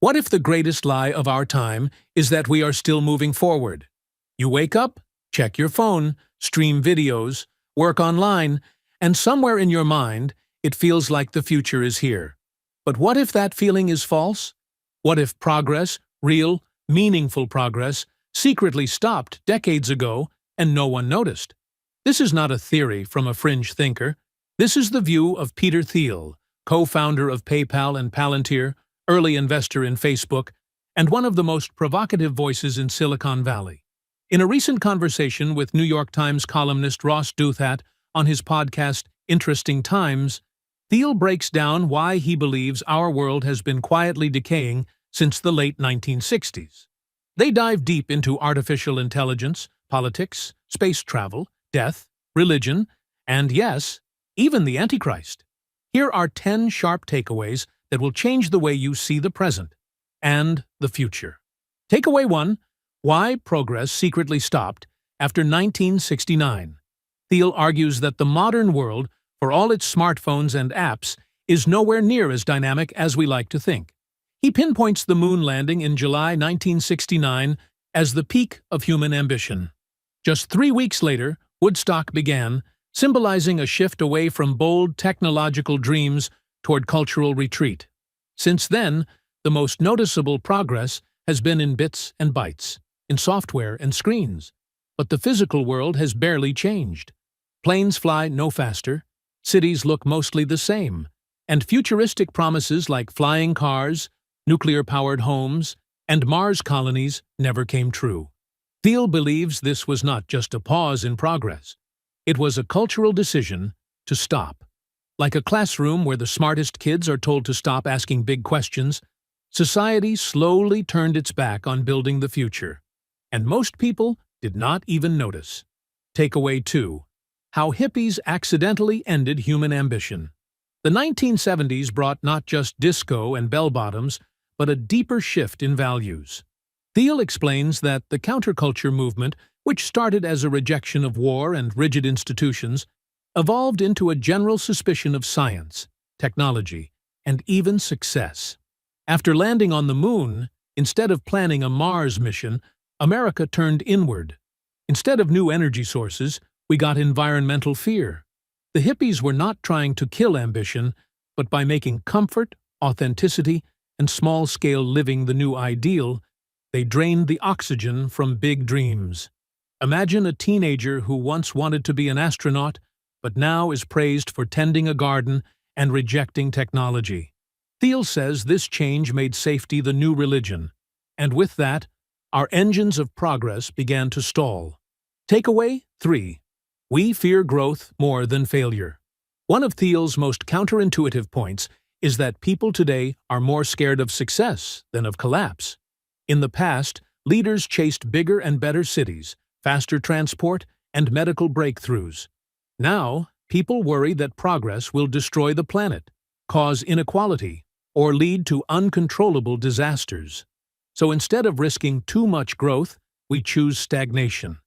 What if the greatest lie of our time is that we are still moving forward? You wake up, check your phone, stream videos, work online, and somewhere in your mind, it feels like the future is here. But what if that feeling is false? What if progress, real, meaningful progress, secretly stopped decades ago and no one noticed? This is not a theory from a fringe thinker. This is the view of Peter Thiel, co-founder of PayPal and Palantir, early investor in Facebook, and one of the most provocative voices in Silicon Valley. In a recent conversation with New York Times columnist Ross Douthat on his podcast Interesting Times, Thiel breaks down why he believes our world has been quietly decaying since the late 1960s. They dive deep into artificial intelligence, politics, space travel, death, religion, and yes, even the AntiChrist. Here are 10 sharp takeaways that will change the way you see the present and the future. Takeaway 1. Why progress secretly stopped after 1969. Thiel argues that the modern world, for all its smartphones and apps, is nowhere near as dynamic as we like to think. He pinpoints the moon landing in July 1969 as the peak of human ambition. Just 3 weeks later, Woodstock began, symbolizing a shift away from bold technological dreams toward cultural retreat. Since then, the most noticeable progress has been in bits and bytes, in software and screens. But the physical world has barely changed. Planes fly no faster, cities look mostly the same, and futuristic promises like flying cars, nuclear-powered homes, and Mars colonies never came true. Thiel believes this was not just a pause in progress. It was a cultural decision to stop. Like a classroom where the smartest kids are told to stop asking big questions, society slowly turned its back on building the future. And most people did not even notice. Takeaway 2. How hippies accidentally ended human ambition. The 1970s brought not just disco and bell-bottoms, but a deeper shift in values. Thiel explains that the counterculture movement, which started as a rejection of war and rigid institutions, evolved into a general suspicion of science, technology, and even success. After landing on the moon, instead of planning a Mars mission, America turned inward. Instead of new energy sources, we got environmental fear. The hippies were not trying to kill ambition, but by making comfort, authenticity, and small-scale living the new ideal, they drained the oxygen from big dreams. Imagine a teenager who once wanted to be an astronaut, but now is praised for tending a garden and rejecting technology. Thiel says this change made safety the new religion, and with that, our engines of progress began to stall. Takeaway 3. We fear growth more than failure. One of Thiel's most counterintuitive points is that people today are more scared of success than of collapse. In the past, leaders chased bigger and better cities, faster transport, and medical breakthroughs. Now, people worry that progress will destroy the planet, cause inequality, or lead to uncontrollable disasters. So instead of risking too much growth, we choose stagnation.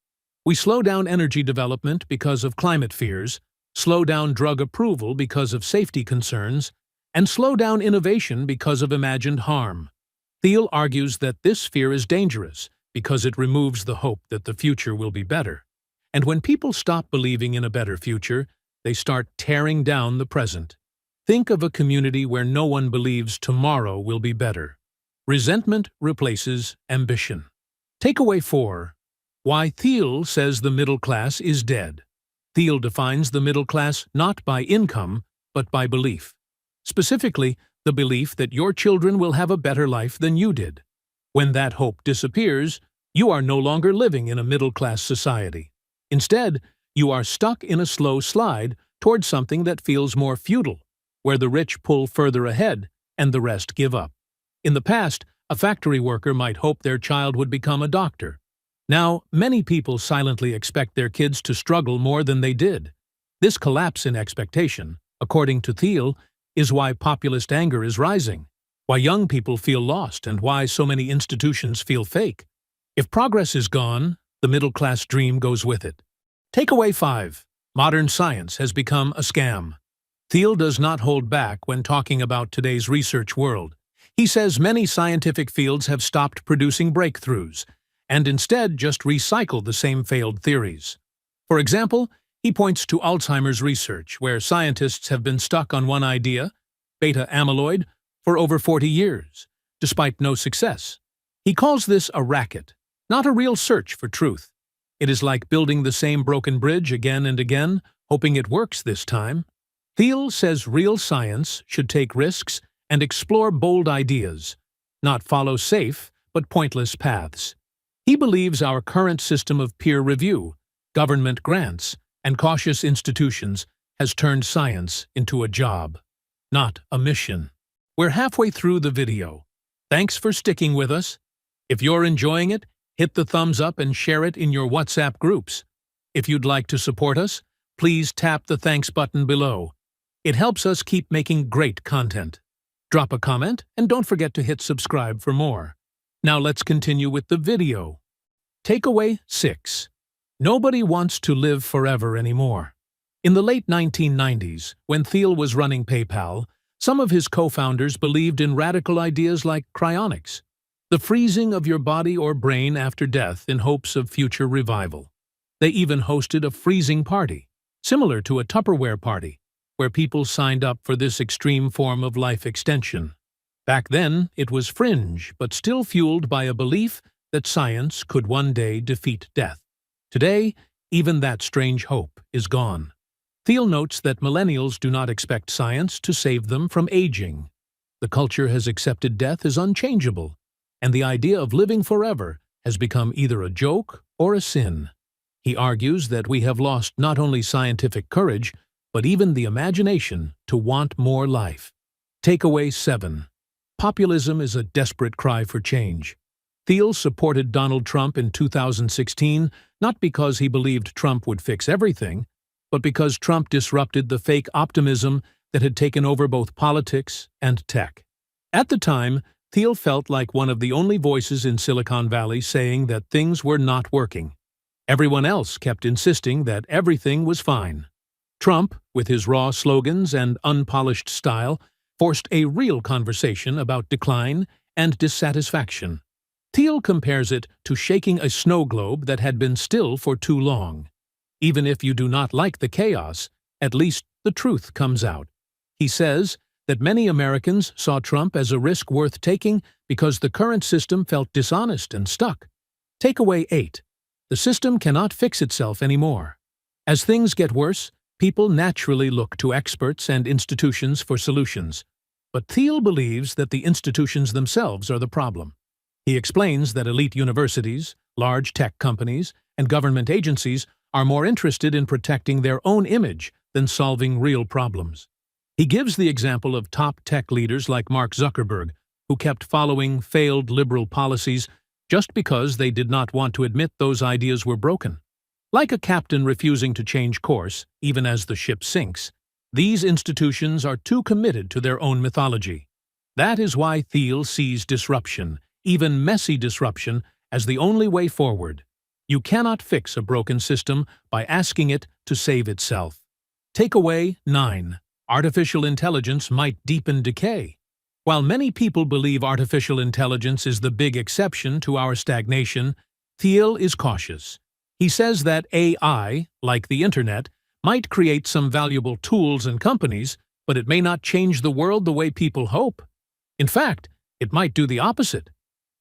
We slow down energy development because of climate fears, slow down drug approval because of safety concerns, and slow down innovation because of imagined harm. Thiel argues that this fear is dangerous because it removes the hope that the future will be better. And when people stop believing in a better future, they start tearing down the present. Think of a community where no one believes tomorrow will be better. Resentment replaces ambition. Takeaway 4. Why Thiel says the middle class is dead. Thiel defines the middle class not by income, but by belief. Specifically, the belief that your children will have a better life than you did. When that hope disappears, you are no longer living in a middle-class society. Instead, you are stuck in a slow slide toward something that feels more feudal, where the rich pull further ahead and the rest give up. In the past, a factory worker might hope their child would become a doctor. Now, many people silently expect their kids to struggle more than they did. This collapse in expectation, according to Thiel, is why populist anger is rising, why young people feel lost, and why so many institutions feel fake. If progress is gone, the middle-class dream goes with it. Takeaway 5. Modern science has become a scam. Thiel does not hold back when talking about today's research world. He says many scientific fields have stopped producing breakthroughs and instead just recycle the same failed theories. For example, he points to Alzheimer's research, where scientists have been stuck on one idea, beta amyloid, for over 40 years, despite no success. He calls this a racket, not a real search for truth. It is like building the same broken bridge again and again, hoping it works this time. Thiel says real science should take risks and explore bold ideas, not follow safe but pointless paths. He believes our current system of peer review, government grants, and cautious institutions has turned science into a job, not a mission. We're halfway through the video. Thanks for sticking with us. If you're enjoying it, hit the thumbs up and share it in your WhatsApp groups. If you'd like to support us, please tap the thanks button below. It helps us keep making great content. Drop a comment and don't forget to hit subscribe for more. Now let's continue with the video. Takeaway 6. Nobody wants to live forever anymore. In the late 1990s, when Thiel was running PayPal, some of his co-founders believed in radical ideas like cryonics, the freezing of your body or brain after death in hopes of future revival. They even hosted a freezing party, similar to a Tupperware party, where people signed up for this extreme form of life extension. Back then, it was fringe, but still fueled by a belief that science could one day defeat death. Today, even that strange hope is gone. Thiel notes that millennials do not expect science to save them from aging. The culture has accepted death as unchangeable, and the idea of living forever has become either a joke or a sin. He argues that we have lost not only scientific courage, but even the imagination to want more life. Takeaway 7. Populism is a desperate cry for change. Thiel supported Donald Trump in 2016 not because he believed Trump would fix everything, but because Trump disrupted the fake optimism that had taken over both politics and tech. At the time, Thiel felt like one of the only voices in Silicon Valley saying that things were not working. Everyone else kept insisting that everything was fine. Trump, with his raw slogans and unpolished style, forced a real conversation about decline and dissatisfaction. Thiel compares it to shaking a snow globe that had been still for too long. Even if you do not like the chaos, at least the truth comes out. He says that many Americans saw Trump as a risk worth taking because the current system felt dishonest and stuck. Takeaway 8. The system cannot fix itself anymore. As things get worse, people naturally look to experts and institutions for solutions. But Thiel believes that the institutions themselves are the problem. He explains that elite universities, large tech companies, and government agencies are more interested in protecting their own image than solving real problems. He gives the example of top tech leaders like Mark Zuckerberg, who kept following failed liberal policies just because they did not want to admit those ideas were broken. Like a captain refusing to change course, even as the ship sinks, these institutions are too committed to their own mythology. That is why Thiel sees disruption, even messy disruption, as the only way forward. You cannot fix a broken system by asking it to save itself. Takeaway 9. Artificial intelligence might deepen decay. While many people believe artificial intelligence is the big exception to our stagnation, Thiel is cautious. He says that AI, like the internet, might create some valuable tools and companies, but it may not change the world the way people hope. In fact, it might do the opposite.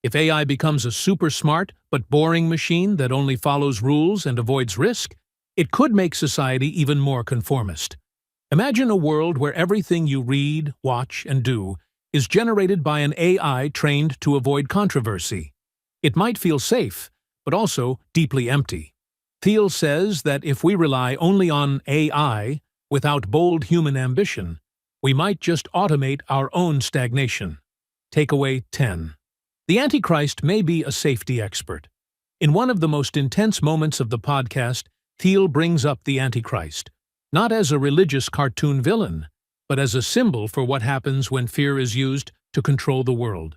If AI becomes a super smart but boring machine that only follows rules and avoids risk, it could make society even more conformist. Imagine a world where everything you read, watch, and do is generated by an AI trained to avoid controversy. It might feel safe, but also deeply empty. Thiel says that if we rely only on AI without bold human ambition, we might just automate our own stagnation. Takeaway 10. The Antichrist may be a safety expert. In one of the most intense moments of the podcast, Thiel brings up the Antichrist, not as a religious cartoon villain, but as a symbol for what happens when fear is used to control the world.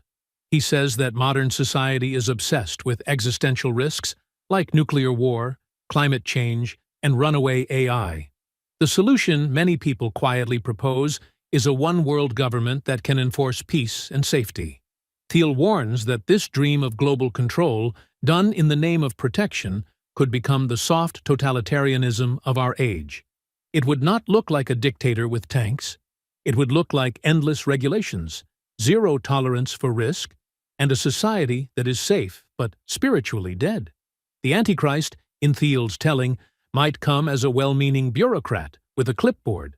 He says that modern society is obsessed with existential risks like nuclear war, climate change, and runaway AI. The solution many people quietly propose is a one-world government that can enforce peace and safety. Thiel warns that this dream of global control, done in the name of protection, could become the soft totalitarianism of our age. It would not look like a dictator with tanks. It would look like endless regulations, zero tolerance for risk, and a society that is safe but spiritually dead. The AntiChrist, in Thiel's telling, might come as a well-meaning bureaucrat with a clipboard.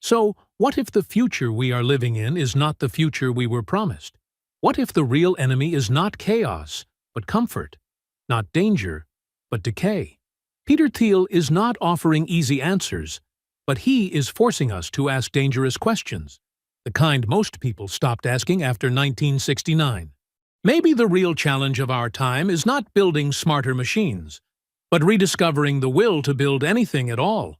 So, what if the future we are living in is not the future we were promised? What if the real enemy is not chaos, but comfort, not danger, but decay? Peter Thiel is not offering easy answers, but he is forcing us to ask dangerous questions, the kind most people stopped asking after 1969. Maybe the real challenge of our time is not building smarter machines, but rediscovering the will to build anything at all.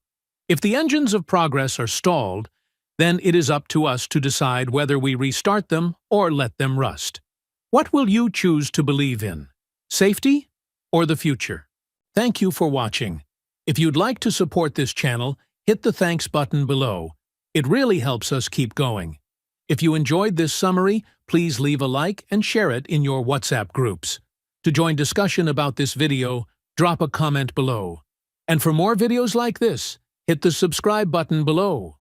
If the engines of progress are stalled, then it is up to us to decide whether we restart them or let them rust. What will you choose to believe in? Safety or the future? Thank you for watching. If you'd like to support this channel, hit the thanks button below. It really helps us keep going. If you enjoyed this summary, please leave a like and share it in your WhatsApp groups. To join discussion about this video, drop a comment below. And for more videos like this, hit the subscribe button below.